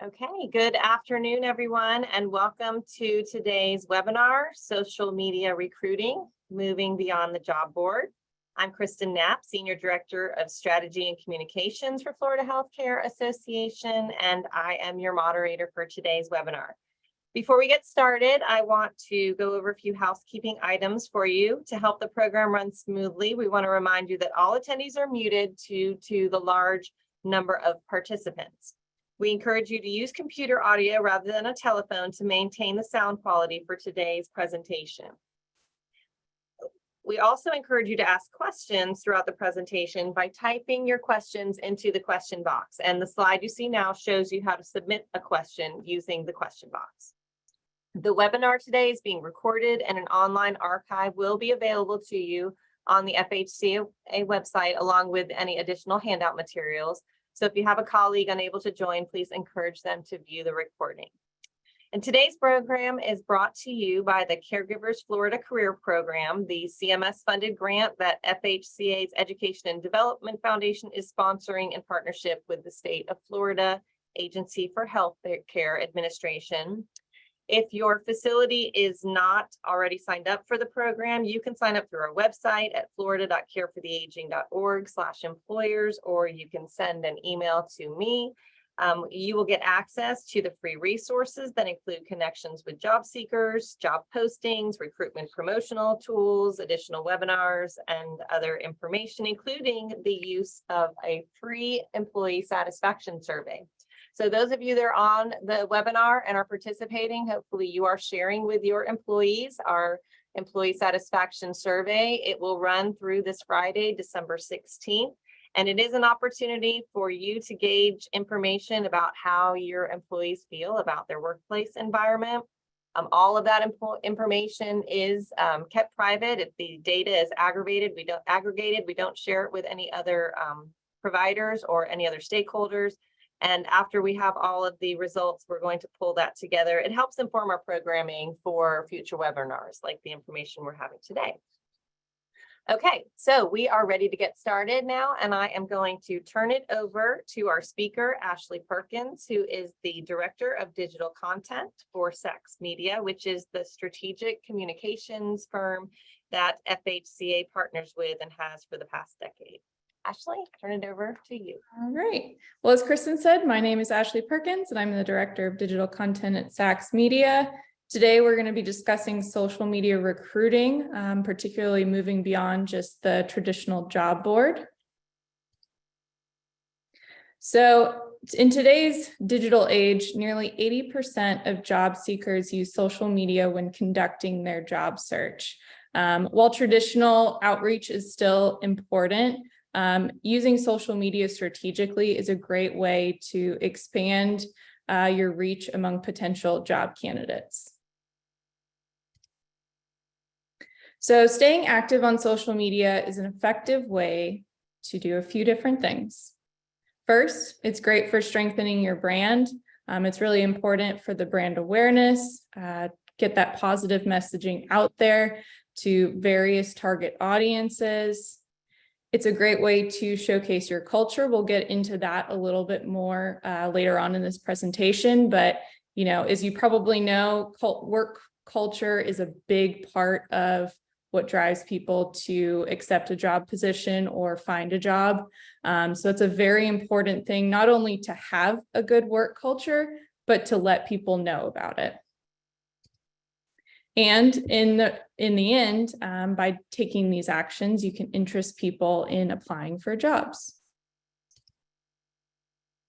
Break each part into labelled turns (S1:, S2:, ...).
S1: Okay, good afternoon, everyone, and welcome to today's webinar, Social Media Recruiting, Moving Beyond the Job Board. I'm Kristen Knapp, Senior Director of Strategy and Communications for Florida Healthcare Association, and I am your moderator for today's webinar. Before we get started, I want to go over a few housekeeping items for you to help the program run smoothly. We want to remind you that all attendees are muted due to the large number of participants. We encourage you to use computer audio rather than a telephone to maintain the sound quality for today's presentation. We also encourage you to ask questions throughout the presentation by typing your questions into the question box. And the slide you see now shows you how to submit a question using the question box. The webinar today is being recorded and an online archive will be available to you on the FHCA website along with any additional handout materials. So if you have a colleague unable to join, please encourage them to view the recording. And today's program is brought to you by the Caregivers Florida Career Program, the CMS funded grant that FHCA's Education and Development Foundation is sponsoring in partnership with the State of Florida Agency for Health Care Administration. If your facility is not already signed up for the program, you can sign up through our website at florida.carefortheaging.org/employers, or you can send an email to me. You will get access to the free resources that include connections with job seekers, job postings, recruitment promotional tools, additional webinars, and other information, including the use of a free employee satisfaction survey. So those of you that are on the webinar and are participating, hopefully you are sharing with your employees our employee satisfaction survey. It will run through this Friday, December 16th. And it is an opportunity for you to gauge information about how your employees feel about their workplace environment. All of that information is kept private. If the data is aggregated, we don't share it with any other providers or any other stakeholders. And after we have all of the results, we're going to pull that together. It helps inform our programming for future webinars like the information we're having today. Okay, so we are ready to get started now, and I am going to turn it over to our speaker, Ashley Perkins, who is the Director of Digital Content for SACS Media, which is the strategic communications firm that FHCA partners with and has for the past decade. Ashley, turn it over to you.
S2: All right. Well, as Kristen said, my name is Ashley Perkins, and I'm the Director of Digital Content at SACS Media. Today, we're going to be discussing social media recruiting, particularly moving beyond just the traditional job board. So in today's digital age, nearly 80% of job seekers use social media when conducting their job search. While traditional outreach is still important, using social media strategically is a great way to expand your reach among potential job candidates. So staying active on social media is an effective way to do a few different things. First, it's great for strengthening your brand. It's really important for the brand awareness, get that positive messaging out there to various target audiences. It's a great way to showcase your culture. We'll get into that a little bit more later on in this presentation, but as you probably know, work culture is a big part of what drives people to accept a job position or find a job. So it's a very important thing, not only to have a good work culture, but to let people know about it. And in the end, by taking these actions, you can interest people in applying for jobs.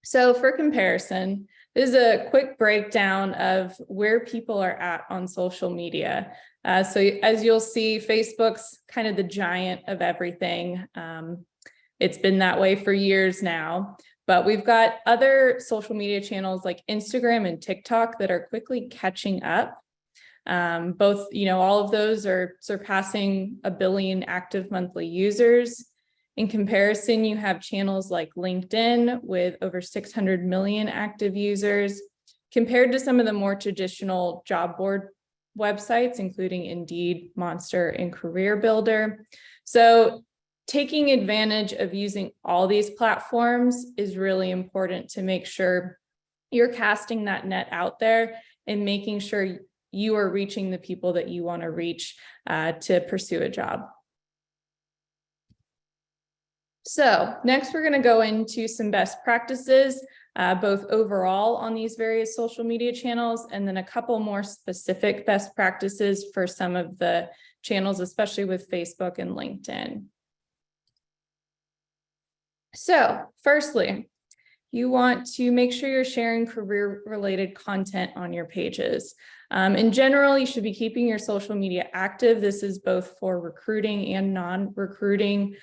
S2: So for comparison, this is a quick breakdown of where people are at on social media. So as you'll see, Facebook's kind of the giant of everything. It's been that way for years now, but we've got other social media channels like Instagram and TikTok that are quickly catching up. Both, all of those are surpassing 1 billion active monthly users. In comparison, you have channels like LinkedIn with over 600 million active users, compared to some of the more traditional job board websites, including Indeed, Monster, and Career Builder. So taking advantage of using all these platforms is really important to make sure you're casting that net out there and making sure you are reaching the people that you want to reach to pursue a job. So next, we're going to go into some best practices, both overall on these various social media channels, and then a couple more specific best practices for some of the channels, especially with Facebook and LinkedIn. So firstly, you want to make sure you're sharing career-related content on your pages. In general, you should be keeping your social media active. This is both for recruiting and non-recruiting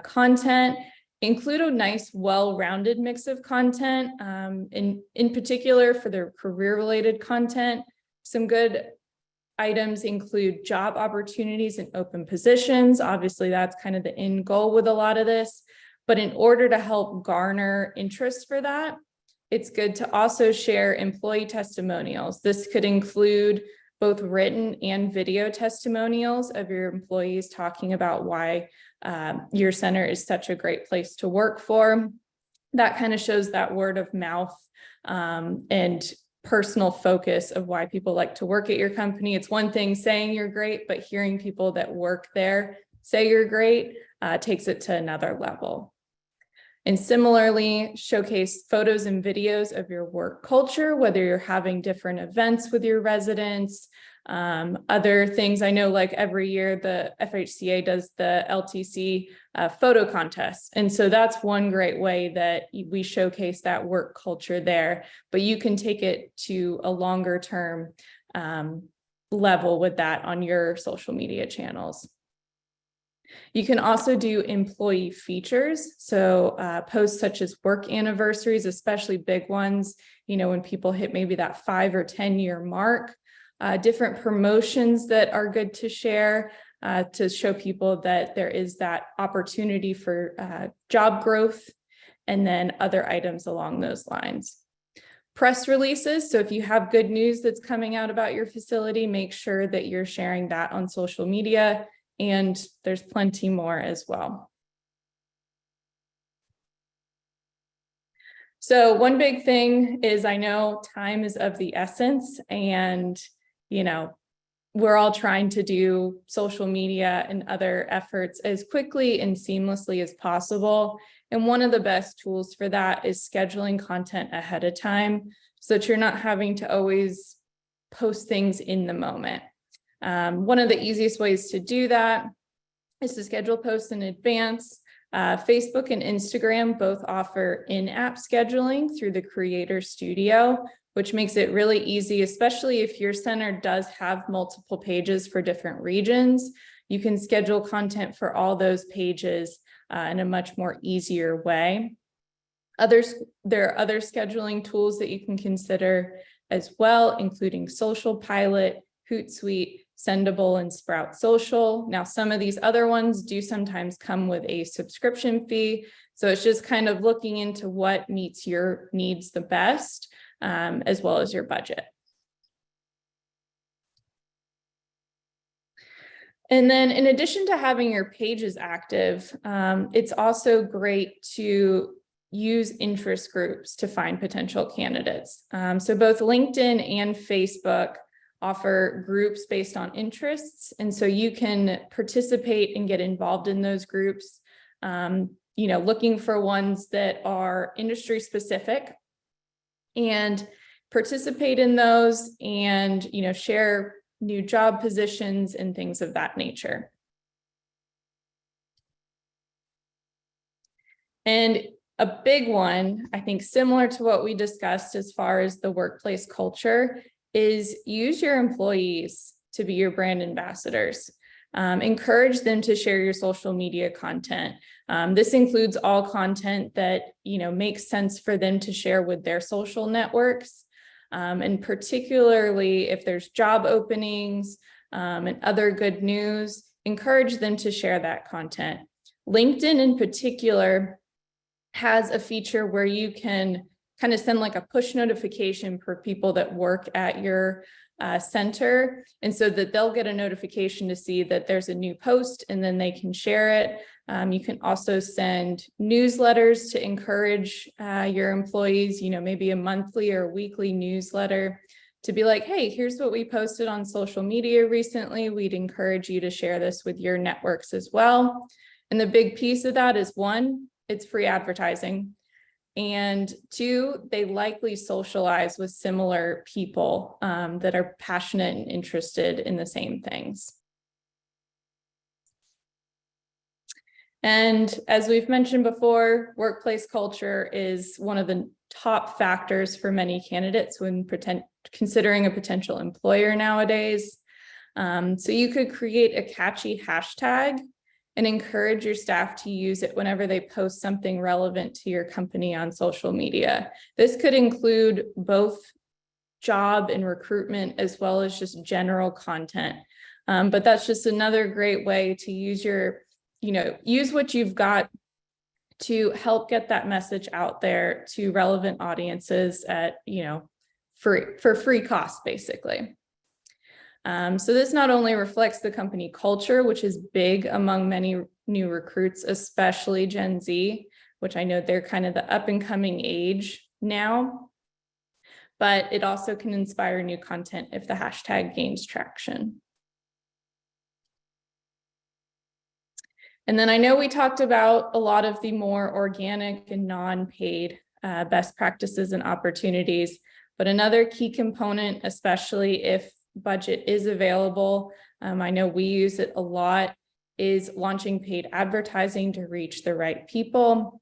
S2: content. Include a nice, well-rounded mix of content. In particular, for the career-related content, some good items include job opportunities and open positions. Obviously, that's kind of the end goal with a lot of this. But in order to help garner interest for that, it's good to also share employee testimonials. This could include both written and video testimonials of your employees talking about why your center is such a great place to work for. That kind of shows that word of mouth and personal focus of why people like to work at your company. It's one thing saying you're great, but hearing people that work there say you're great takes it to another level. And similarly, showcase photos and videos of your work culture, whether you're having different events with your residents, other things. I know like every year the FHCA does the LTC photo contest. And so that's one great way that we showcase that work culture there, but you can take it to a longer term level with that on your social media channels. You can also do employee features. So posts such as work anniversaries, especially big ones, you know, when people hit maybe that 5 or 10 year mark, different promotions that are good to share to show people that there is that opportunity for job growth, and then other items along those lines. Press releases. So if you have good news that's coming out about your facility, make sure that you're sharing that on social media. And there's plenty more as well. So one big thing is, I know time is of the essence, and, you know, we're all trying to do social media and other efforts as quickly and seamlessly as possible. And one of the best tools for that is scheduling content ahead of time so that you're not having to always post things in the moment. One of the easiest ways to do that is to schedule posts in advance. Facebook and Instagram both offer in-app scheduling through the Creator Studio, which makes it really easy, especially if your center does have multiple pages for different regions. You can schedule content for all those pages in a much more easier way. There are other scheduling tools that you can consider as well, including Social Pilot, Hootsuite, Sendable, and Sprout Social. Now, some of these other ones do sometimes come with a subscription fee. So it's just kind of looking into what meets your needs the best, as well as your budget. And then in addition to having your pages active, it's also great to use interest groups to find potential candidates. So both LinkedIn and Facebook offer groups based on interests. And so you can participate and get involved in those groups, you know, looking for ones that are industry specific, and participate in those and, you know, share new job positions and things of that nature. And a big one, I think similar to what we discussed as far as the workplace culture, is use your employees to be your brand ambassadors. Encourage them to share your social media content. This includes all content that, you know, makes sense for them to share with their social networks. And particularly if there's job openings and other good news, encourage them to share that content. LinkedIn in particular has a feature where you can kind of send like a push notification for people that work at your center, and so that they'll get a notification to see that there's a new post and then they can share it. You can also send newsletters to encourage your employees, maybe a monthly or weekly newsletter to be like, hey, here's what we posted on social media recently. We'd encourage you to share this with your networks as well. And the big piece of that is, one, it's free advertising. And two, they likely socialize with similar people that are passionate and interested in the same things. And as we've mentioned before, workplace culture is one of the top factors for many candidates when considering a potential employer nowadays. So you could create a catchy hashtag and encourage your staff to use it whenever they post something relevant to your company on social media. This could include both job and recruitment as well as just general content. But that's just another great way to use use what you've got to help get that message out there to relevant audiences at, for free cost, basically. So this not only reflects the company culture, which is big among many new recruits, especially Gen Z, which I know they're kind of the up and coming age now, but it also can inspire new content if the hashtag gains traction. And then I know we talked about a lot of the more organic and non-paid best practices and opportunities, but another key component, especially if budget is available, I know we use it a lot, is launching paid advertising to reach the right people.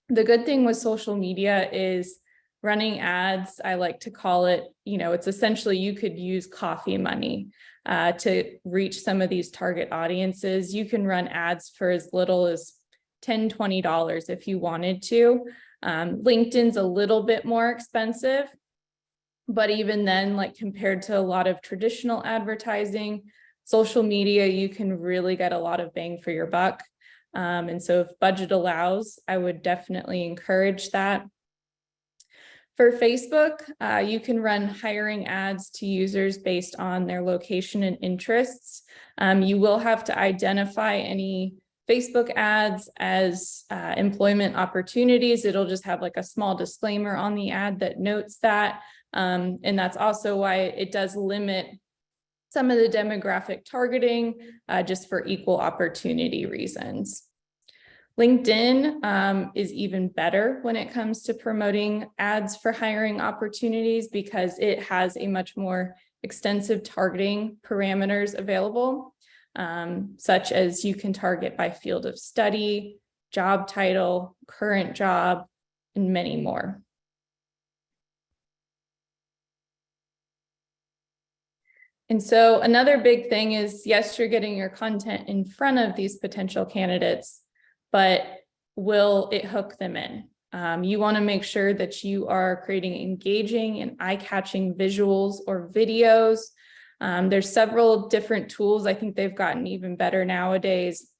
S2: The good thing with social media is running ads. I like to call it, it's essentially you could use coffee money to reach some of these target audiences. You can run ads for as little as $10, $20 if you wanted to. LinkedIn's a little bit more expensive, but even then, like compared to a lot of traditional advertising, social media, you can really get a lot of bang for your buck. And so if budget allows, I would definitely encourage that. For Facebook, you can run hiring ads to users based on their location and interests. You will have to identify any Facebook ads as employment opportunities. It'll just have like a small disclaimer on the ad that notes that. And that's also why it does limit some of the demographic targeting just for equal opportunity reasons. LinkedIn is even better when it comes to promoting ads for hiring opportunities because it has a much more extensive targeting parameters available, such as you can target by field of study, job title, current job, and many more. And so another big thing is, yes, you're getting your content in front of these potential candidates, but will it hook them in? You want to make sure that you are creating engaging and eye-catching visuals or videos. There's several different tools. I think they've gotten even better nowadays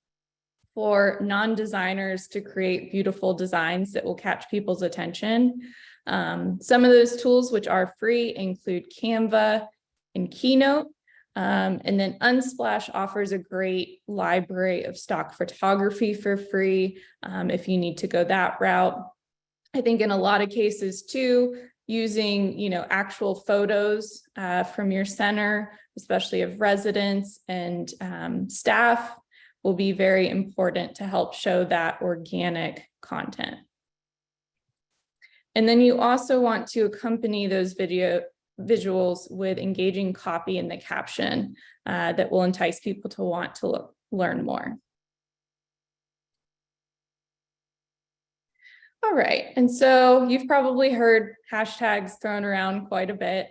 S2: for non-designers to create beautiful designs that will catch people's attention. Some of those tools, which are free, include Canva and Keynote. And then Unsplash offers a great library of stock photography for free if you need to go that route. I think in a lot of cases too, using actual photos from your center, especially of residents and staff, will be very important to help show that organic content. And then you also want to accompany those visuals with engaging copy in the caption that will entice people to want to learn more. All right, and so you've probably heard hashtags thrown around quite a bit.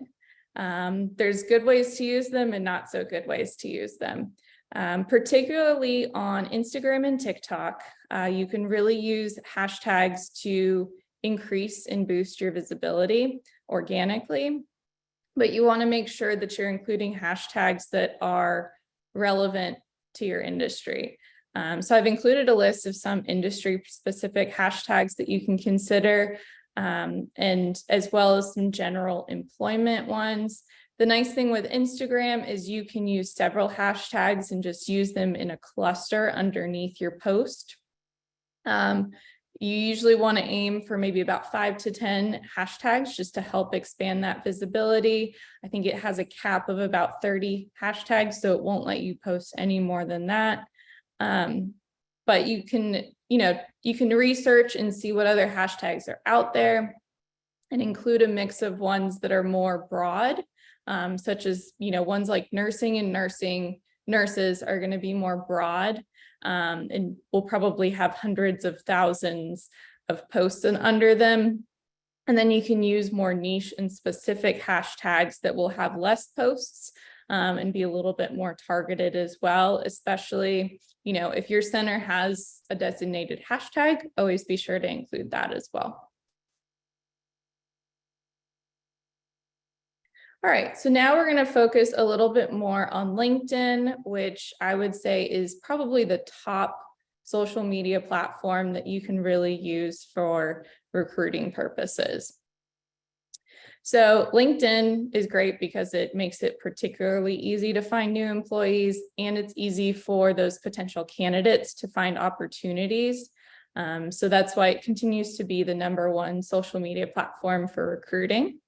S2: There's good ways to use them and not so good ways to use them. Particularly on Instagram and TikTok, you can really use hashtags to increase and boost your visibility organically. But you want to make sure that you're including hashtags that are relevant to your industry. So I've included a list of some industry-specific hashtags that you can consider, and as well as some general employment ones. The nice thing with Instagram is you can use several hashtags and just use them in a cluster underneath your post. You usually want to aim for maybe about 5 to 10 hashtags just to help expand that visibility. I think it has a cap of about 30 hashtags, so it won't let you post any more than that. But you can, you can research and see what other hashtags are out there and include a mix of ones that are more broad, such as, ones like nursing and nurses are going to be more broad. And we'll probably have hundreds of thousands of posts under them. And then you can use more niche and specific hashtags that will have less posts and be a little bit more targeted as well, especially, if your center has a designated hashtag, always be sure to include that as well. All right, so now we're going to focus a little bit more on LinkedIn, which I would say is probably the top social media platform that you can really use for recruiting purposes. So LinkedIn is great because it makes it particularly easy to find new employees, and it's easy for those potential candidates to find opportunities. So that's why it continues to be the #1 social media platform for recruiting.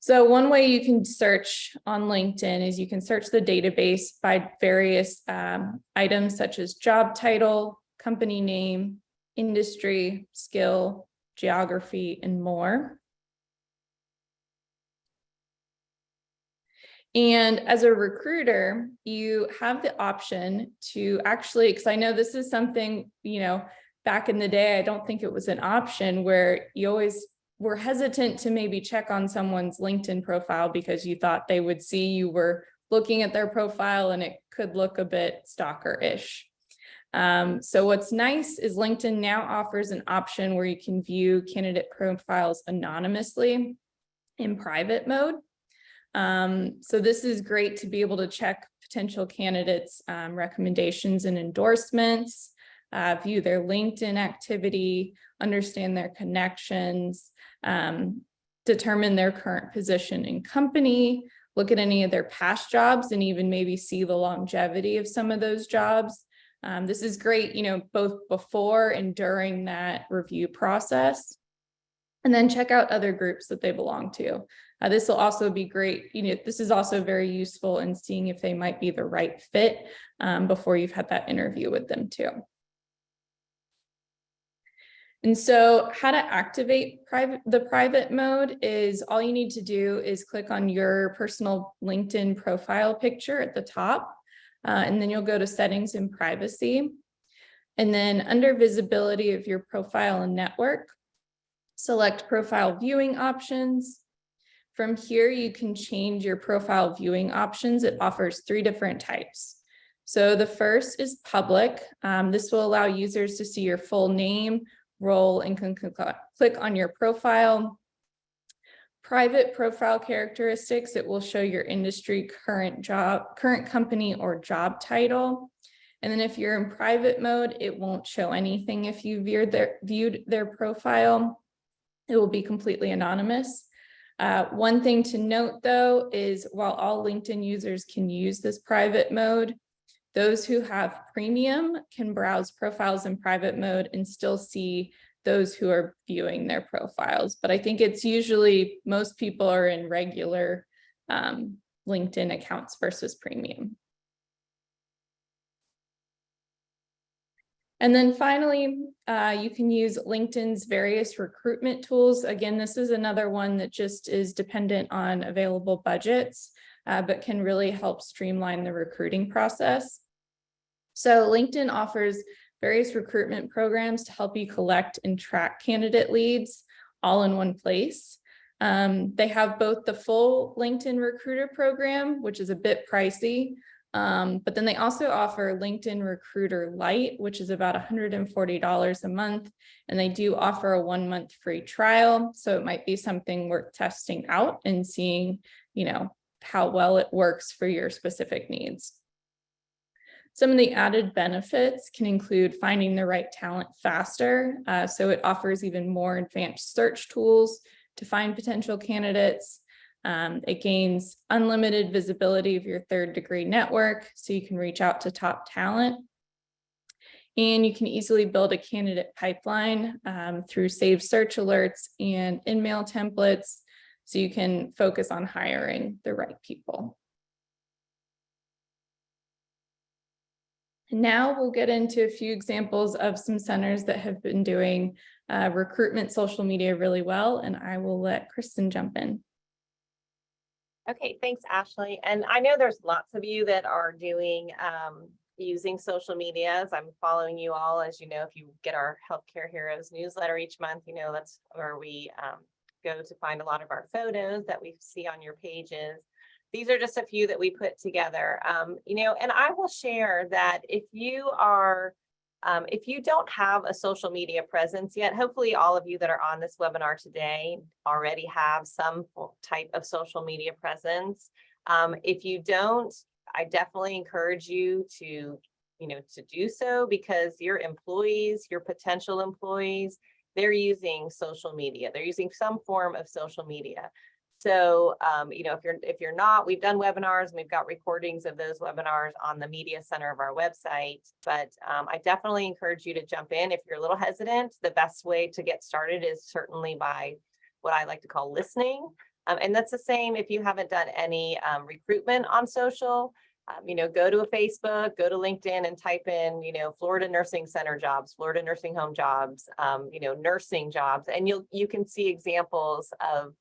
S2: So one way you can search on LinkedIn is you can search the database by various items such as job title, company name, industry, skill, geography, and more. And as a recruiter, you have the option to actually, because I know this is something, back in the day, I don't think it was an option, where you always were hesitant to maybe check on someone's LinkedIn profile because you thought they would see you were looking at their profile and it could look a bit stalker-ish. So what's nice is LinkedIn now offers an option where you can view candidate profiles anonymously in private mode. So this is great to be able to check potential candidates' recommendations and endorsements, view their LinkedIn activity, understand their connections, determine their current position in company, look at any of their past jobs, and even maybe see the longevity of some of those jobs. This is great, both before and during that review process. And then check out other groups that they belong to. This will also be great. This is also very useful in seeing if they might be the right fit before you've had that interview with them too. And so how to activate the private mode is all you need to do is click on your personal LinkedIn profile picture at the top, and then you'll go to settings and privacy. And then under visibility of your profile and network, select profile viewing options. From here, you can change your profile viewing options. It offers 3 different types. So the first is public. This will allow users to see your full name, role, and can click on your profile. Private profile characteristics, it will show your industry, current job, current company, or job title. And then if you're in private mode, it won't show anything if you viewed their profile. It will be completely anonymous. One thing to note, though, is while all LinkedIn users can use this private mode, those who have premium can browse profiles in private mode and still see those who are viewing their profiles. But I think it's usually most people are in regular LinkedIn accounts versus premium. And then finally, you can use LinkedIn's various recruitment tools. Again, this is another one that just is dependent on available budgets, but can really help streamline the recruiting process. So LinkedIn offers various recruitment programs to help you collect and track candidate leads all in one place. They have both the full LinkedIn Recruiter program, which is a bit pricey, but then they also offer LinkedIn Recruiter Lite, which is about $140 a month. And they do offer a 1-month free trial. So it might be something worth testing out and seeing, how well it works for your specific needs. Some of the added benefits can include finding the right talent faster. So it offers even more advanced search tools to find potential candidates. It gains unlimited visibility of your third-degree network, so you can reach out to top talent. And you can easily build a candidate pipeline through saved search alerts and in-mail templates, so you can focus on hiring the right people. And now we'll get into a few examples of some centers that have been doing recruitment social media really well, and I will let Kristen jump in.
S1: Okay, thanks, Ashley. And I know there's lots of you that are doing using social medias. I'm following you all. As you know, if you get our Healthcare Heroes newsletter each month, you know that's where we go to find a lot of our photos that we see on your pages. These are just a few that we put together. You know, and I will share that if you don't have a social media presence yet, hopefully all of you that are on this webinar today already have some type of social media presence. If you don't, I definitely encourage you to do so, because your employees, your potential employees, they're using social media. They're using some form of social media. So, you know, if you're not, we've done webinars and we've got recordings of those webinars on the media center of our website. But I definitely encourage you to jump in. If you're a little hesitant, the best way to get started is certainly by what I like to call listening. And that's the same if you haven't done any recruitment on social. You know, go to a Facebook, go to LinkedIn and type in, you know, Florida Nursing Center jobs, Florida nursing home jobs, you know, nursing jobs, and you can see examples of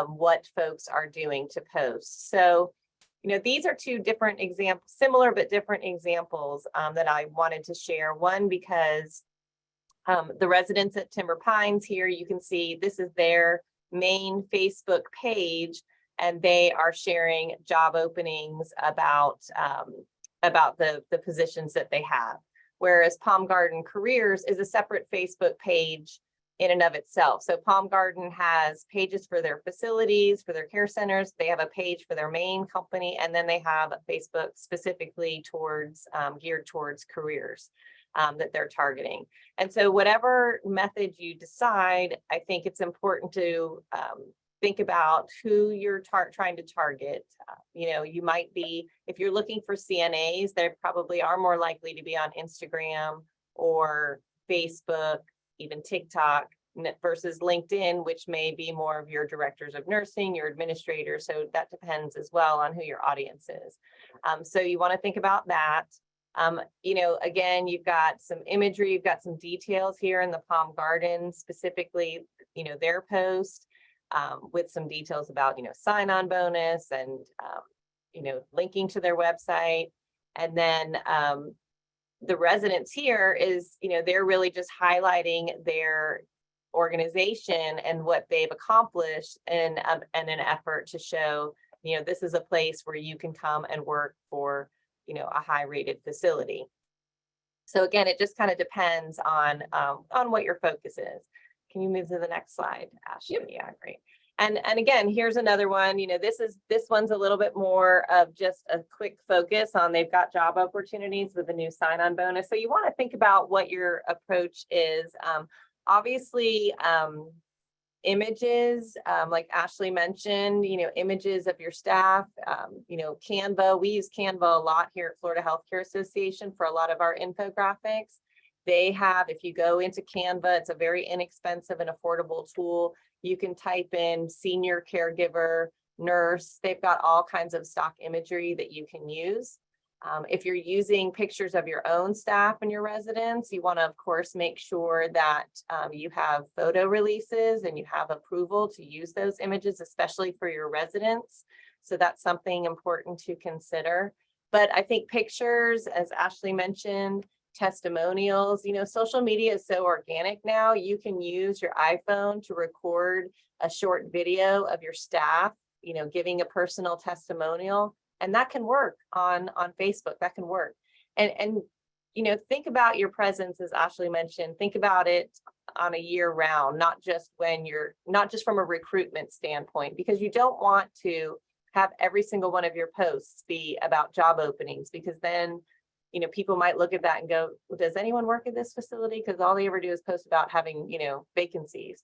S1: what folks are doing to post. So, you know, these are two different examples, similar but different examples that I wanted to share. One, because the residents at Timber Pines here, you can see this is their main Facebook page, and they are sharing job openings about the positions that they have. Whereas Palm Garden Careers is a separate Facebook page in and of itself. So Palm Garden has pages for their facilities, for their care centers. They have a page for their main company, and then they have a Facebook specifically towards geared towards careers that they're targeting. And so whatever method you decide, I think it's important to think about who you're trying to target. You know, you might be, if you're looking for CNAs, they probably are more likely to be on Instagram or Facebook, even TikTok, versus LinkedIn, which may be more of your directors of nursing, your administrators. So that depends as well on who your audience is. So you want to think about that. You know, again, you've got some imagery, you've got some details here in the Palm Garden, specifically, you know, their post with some details about, you know, sign-on bonus and, you know, linking to their website. And then the residents here is, you know, they're really just highlighting their organization and what they've accomplished in an effort to show, you know, this is a place where you can come and work for, you know, a high rated facility. So again, it just kind of depends on what your focus is. Can you move to the next slide, Ashley? Yep. Yeah, great. And again, here's another one. You know, this one's a little bit more of just a quick focus on they've got job opportunities with a new sign-on bonus. So you want to think about what your approach is. Obviously, images, like Ashley mentioned, you know, images of your staff, you know, Canva. We use Canva a lot here at Florida Healthcare Association for a lot of our infographics. They have, if you go into Canva, it's a very inexpensive and affordable tool. You can type in senior caregiver, nurse. They've got all kinds of stock imagery that you can use. If you're using pictures of your own staff and your residents, you want to, of course, make sure that you have photo releases and you have approval to use those images, especially for your residents. So that's something important to consider. But I think pictures, as Ashley mentioned, testimonials, you know, social media is so organic now. You can use your iPhone to record a short video of your staff, you know, giving a personal testimonial. And that can work on Facebook. That can work. And you know, think about your presence, as Ashley mentioned. Think about it on a year round, not just from a recruitment standpoint, because you don't want to have every single one of your posts be about job openings, because then, you know, people might look at that and go, well, does anyone work at this facility? Because all they ever do is post about having, you know, vacancies.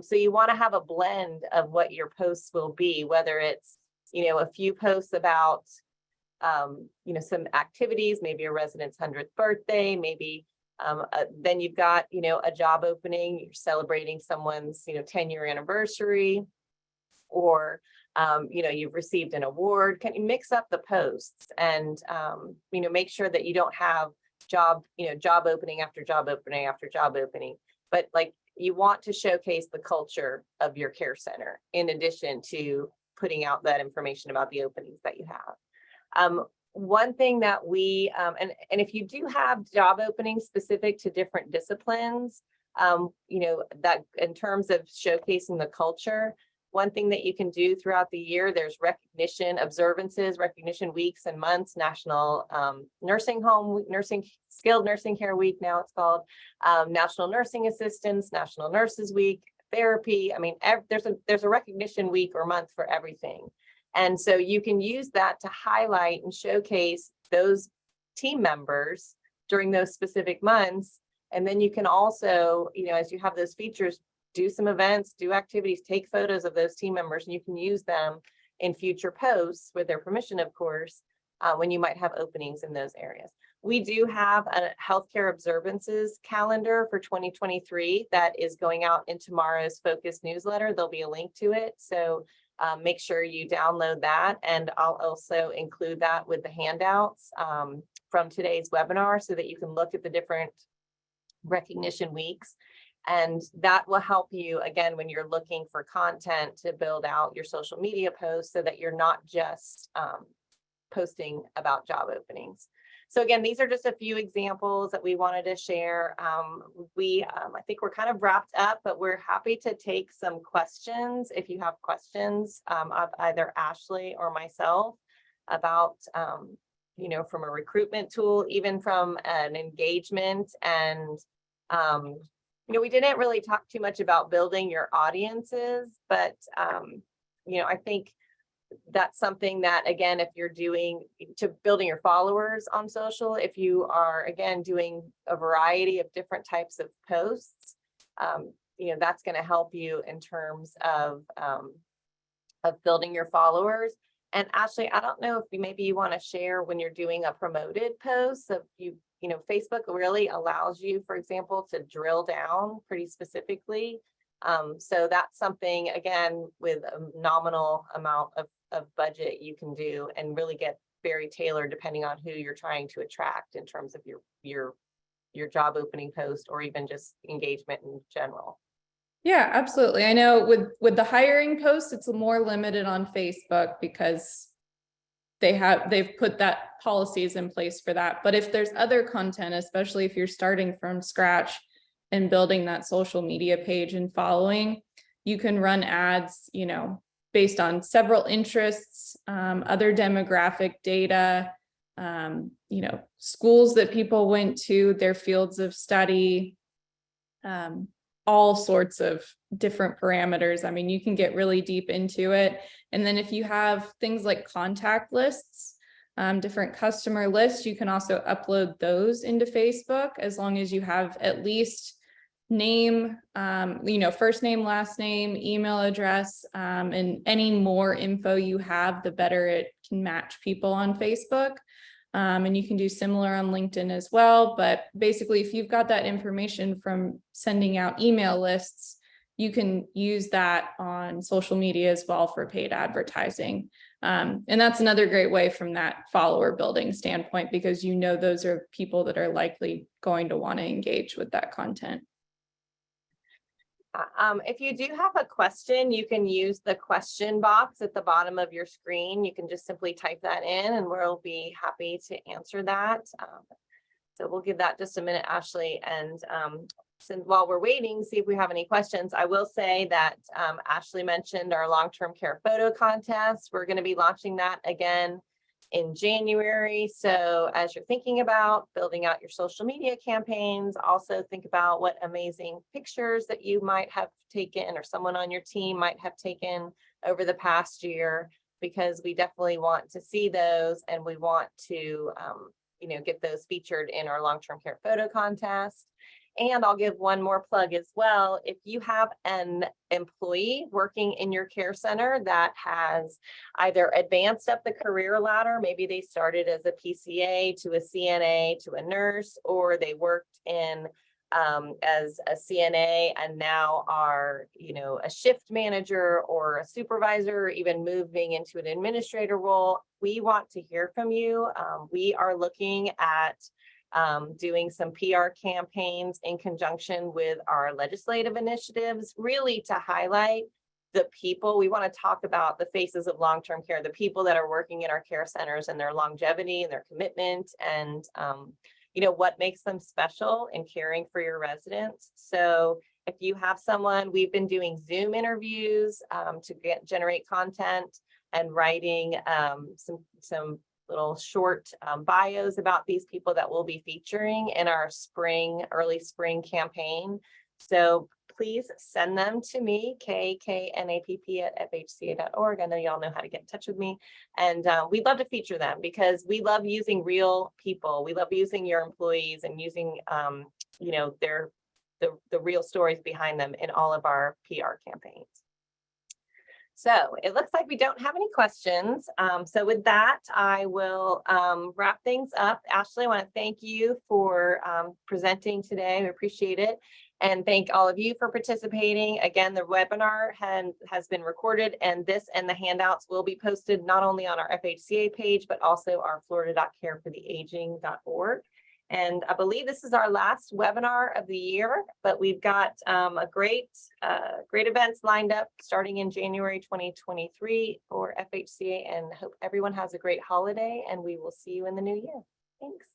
S1: So you want to have a blend of what your posts will be, whether it's, a few posts about, some activities, maybe a resident's 100th birthday, maybe then you've got, a job opening, you're celebrating someone's, 10-year anniversary, or, you've received an award. Can you mix up the posts and, make sure that you don't have job opening after job opening after job opening, but like you want to showcase the culture of your care center in addition to putting out that information about the openings that you have. One thing that we, and if you do have job openings specific to different disciplines, that in terms of showcasing the culture, one thing that you can do throughout the year, there's recognition observances, recognition weeks and months, National Skilled Nursing Care Week, now it's called, National Nursing Assistants, National Nurses Week, therapy. I mean, there's a recognition week or month for everything. And so you can use that to highlight and showcase those team members during those specific months. And then you can also, as you have those features, do some events, do activities, take photos of those team members, and you can use them in future posts with their permission, of course, when you might have openings in those areas. We do have a healthcare observances calendar for 2023 that is going out in tomorrow's Focus newsletter. There'll be a link to it. So make sure you download that. And I'll also include that with the handouts from today's webinar so that you can look at the different recognition weeks. And that will help you, again, when you're looking for content to build out your social media posts so that you're not just posting about job openings. So again, these are just a few examples that we wanted to share. I think we're kind of wrapped up, but we're happy to take some questions if you have questions of either Ashley or myself about, from a recruitment tool, even from an engagement. And, we didn't really talk too much about building your audiences, but, I think that's something that, again, if you're doing to building your followers on social, if you are, again, doing a variety of different types of posts, that's going to help you in terms of building your followers. And Ashley, I don't know if maybe you want to share when you're doing a promoted post. So Facebook really allows you, for example, to drill down pretty specifically. So that's something, again, with a nominal amount of budget you can do and really get very tailored depending on who you're trying to attract in terms of your job opening post or even just engagement in general.
S2: Yeah, absolutely. I know with the hiring posts, it's more limited on Facebook because they've put that policies in place for that. But if there's other content, especially if you're starting from scratch and building that social media page and following, you can run ads, based on several interests, other demographic data, schools that people went to, their fields of study, all sorts of different parameters. I mean, you can get really deep into it. And then if you have things like contact lists, different customer lists, you can also upload those into Facebook as long as you have at least name, first name, last name, email address, and any more info you have, the better it can match people on Facebook. And you can do similar on LinkedIn as well. But basically, if you've got that information from sending out email lists, you can use that on social media as well for paid advertising. And that's another great way from that follower building standpoint, because those are people that are likely going to want to engage with that content.
S1: If you do have a question, you can use the question box at the bottom of your screen. You can just simply type that in and we'll be happy to answer that. So we'll give that just a minute, Ashley. And since while we're waiting, see if we have any questions. I will say that Ashley mentioned our long-term care photo contest. We're going to be launching that again in January. So as you're thinking about building out your social media campaigns, also think about what amazing pictures that you might have taken or someone on your team might have taken over the past year, because we definitely want to see those and we want to, get those featured in our long-term care photo contest. And I'll give one more plug as well. If you have an employee working in your care center that has either advanced up the career ladder, maybe they started as a PCA to a CNA to a nurse, or they worked in as a CNA and now are, a shift manager or a supervisor, or even moving into an administrator role, we want to hear from you. We are looking at doing some PR campaigns in conjunction with our legislative initiatives, really to highlight the people. We want to talk about the faces of long-term care, the people that are working in our care centers and their longevity and their commitment, and what makes them special in caring for your residents. So if you have someone, we've been doing Zoom interviews to generate content and writing some little short bios about these people that we'll be featuring in our early spring campaign. So please send them to me, kknapp@fhca.org. I know y'all know how to get in touch with me. And we'd love to feature them because we love using real people. We love using your employees and using, the real stories behind them in all of our PR campaigns. So it looks like we don't have any questions. So with that, I will wrap things up. Ashley, I want to thank you for presenting today. We appreciate it. And thank all of you for participating. Again, the webinar has been recorded, and this and the handouts will be posted not only on our FHCA page, but also our florida.carefortheaging.org. And I believe this is our last webinar of the year, but we've got a great events lined up starting in January 2023 for FHCA, and hope everyone has a great holiday, and we will see you in the new year. Thanks.